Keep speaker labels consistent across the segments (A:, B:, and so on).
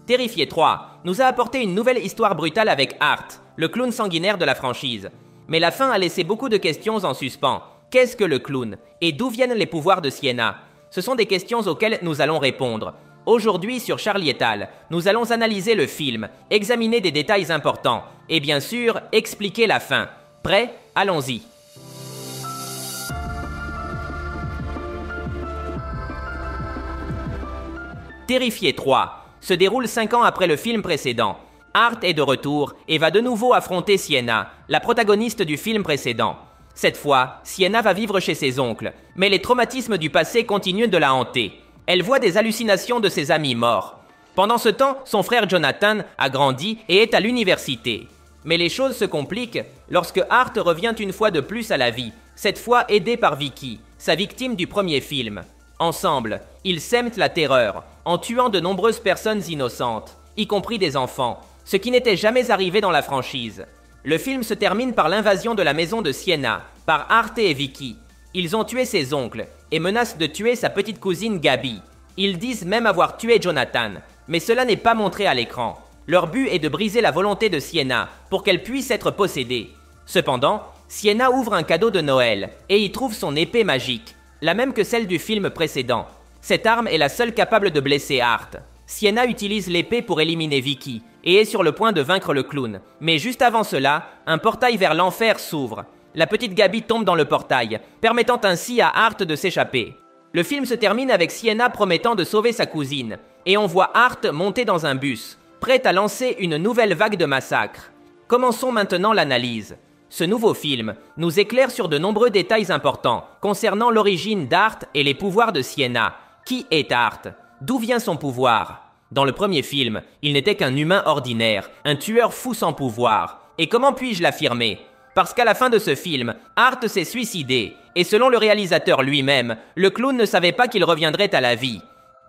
A: Terrifier 3 nous a apporté une nouvelle histoire brutale avec Art, le clown sanguinaire de la franchise. Mais la fin a laissé beaucoup de questions en suspens. Qu'est-ce que le clown? Et d'où viennent les pouvoirs de Sienna? Ce sont des questions auxquelles nous allons répondre. Aujourd'hui sur Charlie et Tal, nous allons analyser le film, examiner des détails importants et bien sûr, expliquer la fin. Prêt? Allons-y. Terrifier 3 se déroule 5 ans après le film précédent. Art est de retour et va de nouveau affronter Sienna, la protagoniste du film précédent. Cette fois, Sienna va vivre chez ses oncles, mais les traumatismes du passé continuent de la hanter. Elle voit des hallucinations de ses amis morts. Pendant ce temps, son frère Jonathan a grandi et est à l'université. Mais les choses se compliquent lorsque Art revient une fois de plus à la vie, cette fois aidé par Vicky, sa victime du premier film. Ensemble, ils sèment la terreur, en tuant de nombreuses personnes innocentes, y compris des enfants, ce qui n'était jamais arrivé dans la franchise. Le film se termine par l'invasion de la maison de Sienna, par Art et Vicky. Ils ont tué ses oncles, et menacent de tuer sa petite cousine Gabi. Ils disent même avoir tué Jonathan, mais cela n'est pas montré à l'écran. Leur but est de briser la volonté de Sienna, pour qu'elle puisse être possédée. Cependant, Sienna ouvre un cadeau de Noël, et y trouve son épée magique, la même que celle du film précédent. Cette arme est la seule capable de blesser Art. Sienna utilise l'épée pour éliminer Vicky, et est sur le point de vaincre le clown. Mais juste avant cela, un portail vers l'enfer s'ouvre. La petite Gabi tombe dans le portail, permettant ainsi à Art de s'échapper. Le film se termine avec Sienna promettant de sauver sa cousine, et on voit Art monter dans un bus, prêt à lancer une nouvelle vague de massacres. Commençons maintenant l'analyse. Ce nouveau film nous éclaire sur de nombreux détails importants concernant l'origine d'Art et les pouvoirs de Sienna. Qui est Art? D'où vient son pouvoir? Dans le premier film, il n'était qu'un humain ordinaire, un tueur fou sans pouvoir. Et comment puis-je l'affirmer? Parce qu'à la fin de ce film, Art s'est suicidé, et selon le réalisateur lui-même, le clown ne savait pas qu'il reviendrait à la vie.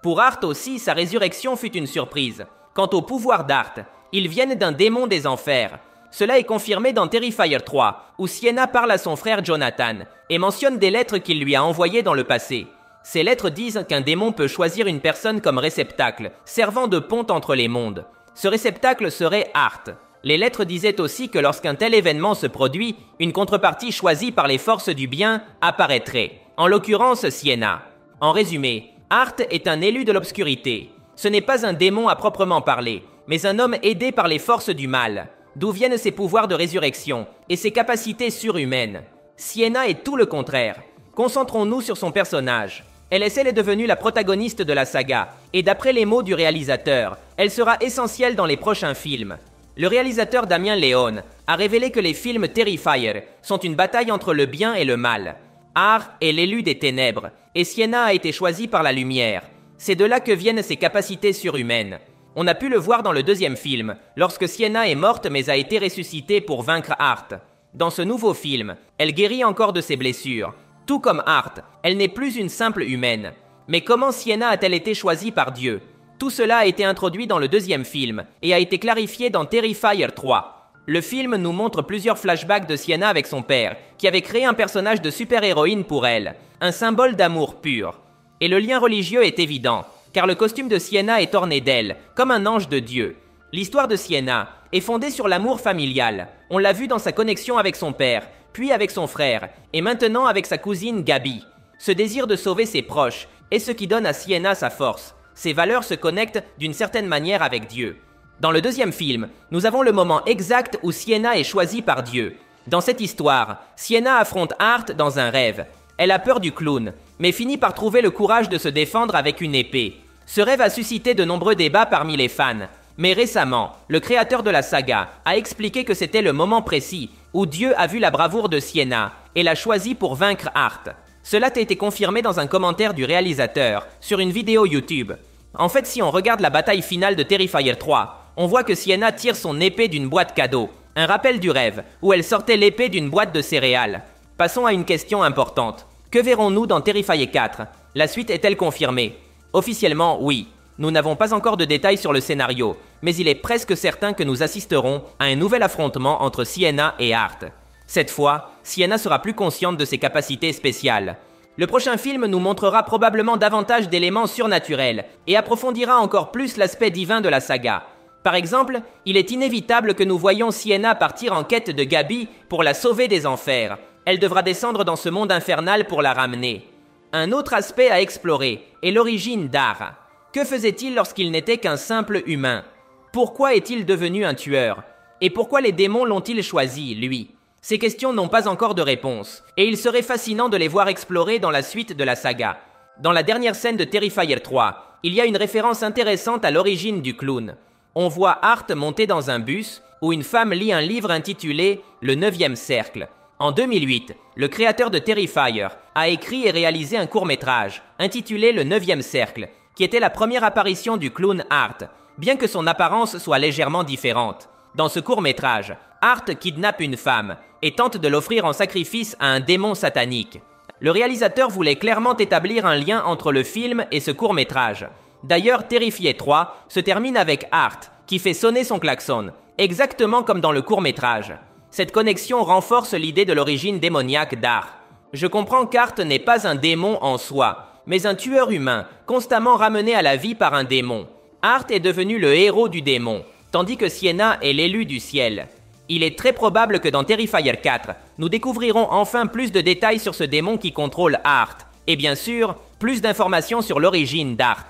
A: Pour Art aussi, sa résurrection fut une surprise. Quant aux pouvoirs d'Art, ils viennent d'un démon des enfers. Cela est confirmé dans Terrifier 3, où Sienna parle à son frère Jonathan, et mentionne des lettres qu'il lui a envoyées dans le passé. Ces lettres disent qu'un démon peut choisir une personne comme réceptacle, servant de pont entre les mondes. Ce réceptacle serait Art. Les lettres disaient aussi que lorsqu'un tel événement se produit, une contrepartie choisie par les forces du bien apparaîtrait, en l'occurrence Sienna. En résumé, Art est un élu de l'obscurité. Ce n'est pas un démon à proprement parler, mais un homme aidé par les forces du mal, d'où viennent ses pouvoirs de résurrection et ses capacités surhumaines. Sienna est tout le contraire. Concentrons-nous sur son personnage. Elle est devenue la protagoniste de la saga, et d'après les mots du réalisateur, elle sera essentielle dans les prochains films. Le réalisateur Damien Leone a révélé que les films Terrifier sont une bataille entre le bien et le mal. Art est l'élu des ténèbres, et Sienna a été choisie par la lumière. C'est de là que viennent ses capacités surhumaines. On a pu le voir dans le deuxième film, lorsque Sienna est morte mais a été ressuscitée pour vaincre Art. Dans ce nouveau film, elle guérit encore de ses blessures. Tout comme Art, elle n'est plus une simple humaine. Mais comment Sienna a-t-elle été choisie par Dieu? Tout cela a été introduit dans le deuxième film et a été clarifié dans Terrifier 3. Le film nous montre plusieurs flashbacks de Sienna avec son père, qui avait créé un personnage de super-héroïne pour elle, un symbole d'amour pur. Et le lien religieux est évident, car le costume de Sienna est orné d'elle, comme un ange de Dieu. L'histoire de Sienna est fondée sur l'amour familial. On l'a vu dans sa connexion avec son père, puis avec son frère, et maintenant avec sa cousine Gabi. Ce désir de sauver ses proches est ce qui donne à Sienna sa force. Ses valeurs se connectent d'une certaine manière avec Dieu. Dans le deuxième film, nous avons le moment exact où Sienna est choisie par Dieu. Dans cette histoire, Sienna affronte Art dans un rêve. Elle a peur du clown, mais finit par trouver le courage de se défendre avec une épée. Ce rêve a suscité de nombreux débats parmi les fans. Mais récemment, le créateur de la saga a expliqué que c'était le moment précis où Dieu a vu la bravoure de Sienna et l'a choisi pour vaincre Art. Cela a été confirmé dans un commentaire du réalisateur sur une vidéo YouTube. En fait, si on regarde la bataille finale de Terrifier 3, on voit que Sienna tire son épée d'une boîte cadeau, un rappel du rêve, où elle sortait l'épée d'une boîte de céréales. Passons à une question importante. Que verrons-nous dans Terrifier 4? La suite est-elle confirmée? Officiellement, oui. Nous n'avons pas encore de détails sur le scénario, mais il est presque certain que nous assisterons à un nouvel affrontement entre Sienna et Art. Cette fois, Sienna sera plus consciente de ses capacités spéciales. Le prochain film nous montrera probablement davantage d'éléments surnaturels et approfondira encore plus l'aspect divin de la saga. Par exemple, il est inévitable que nous voyions Sienna partir en quête de Gabi pour la sauver des enfers. Elle devra descendre dans ce monde infernal pour la ramener. Un autre aspect à explorer est l'origine d'Ar. Que faisait-il lorsqu'il n'était qu'un simple humain? Pourquoi est-il devenu un tueur? Et pourquoi les démons l'ont-ils choisi, lui? Ces questions n'ont pas encore de réponse, et il serait fascinant de les voir explorer dans la suite de la saga. Dans la dernière scène de Terrifier 3, il y a une référence intéressante à l'origine du clown. On voit Art monter dans un bus où une femme lit un livre intitulé « Le 9e cercle ». En 2008, le créateur de Terrifier a écrit et réalisé un court-métrage intitulé « Le 9e cercle », qui était la première apparition du clown Art, bien que son apparence soit légèrement différente. Dans ce court-métrage, Art kidnappe une femme et tente de l'offrir en sacrifice à un démon satanique. Le réalisateur voulait clairement établir un lien entre le film et ce court-métrage. D'ailleurs, Terrifier 3 se termine avec Art, qui fait sonner son klaxon, exactement comme dans le court-métrage. Cette connexion renforce l'idée de l'origine démoniaque d'Art. Je comprends qu'Art n'est pas un démon en soi, mais un tueur humain, constamment ramené à la vie par un démon. Art est devenu le héros du démon, tandis que Sienna est l'élu du ciel. Il est très probable que dans Terrifier 4, nous découvrirons enfin plus de détails sur ce démon qui contrôle Art, et bien sûr, plus d'informations sur l'origine d'Art.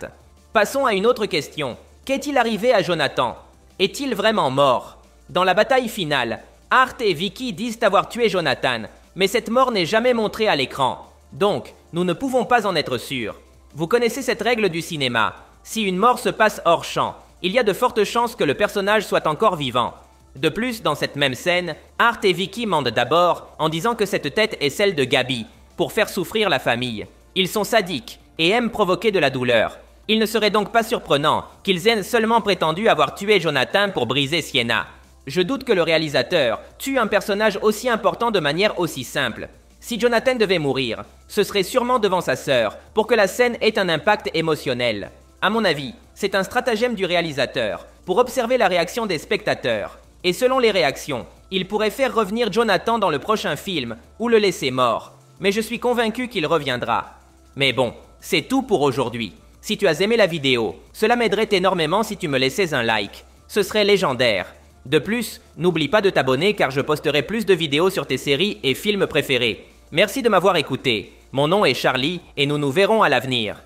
A: Passons à une autre question. Qu'est-il arrivé à Jonathan? Est-il vraiment mort? Dans la bataille finale, Art et Vicky disent avoir tué Jonathan, mais cette mort n'est jamais montrée à l'écran. Donc, nous ne pouvons pas en être sûrs. Vous connaissez cette règle du cinéma. Si une mort se passe hors champ, il y a de fortes chances que le personnage soit encore vivant. De plus, dans cette même scène, Art et Vicky mentent d'abord en disant que cette tête est celle de Gabi, pour faire souffrir la famille. Ils sont sadiques et aiment provoquer de la douleur. Il ne serait donc pas surprenant qu'ils aient seulement prétendu avoir tué Jonathan pour briser Sienna. Je doute que le réalisateur tue un personnage aussi important de manière aussi simple. Si Jonathan devait mourir, ce serait sûrement devant sa sœur, pour que la scène ait un impact émotionnel. À mon avis, c'est un stratagème du réalisateur, pour observer la réaction des spectateurs. Et selon les réactions, il pourrait faire revenir Jonathan dans le prochain film, ou le laisser mort. Mais je suis convaincu qu'il reviendra. Mais bon, c'est tout pour aujourd'hui. Si tu as aimé la vidéo, cela m'aiderait énormément si tu me laissais un like. Ce serait légendaire. De plus, n'oublie pas de t'abonner car je posterai plus de vidéos sur tes séries et films préférés. Merci de m'avoir écouté. Mon nom est Charlie et nous nous verrons à l'avenir.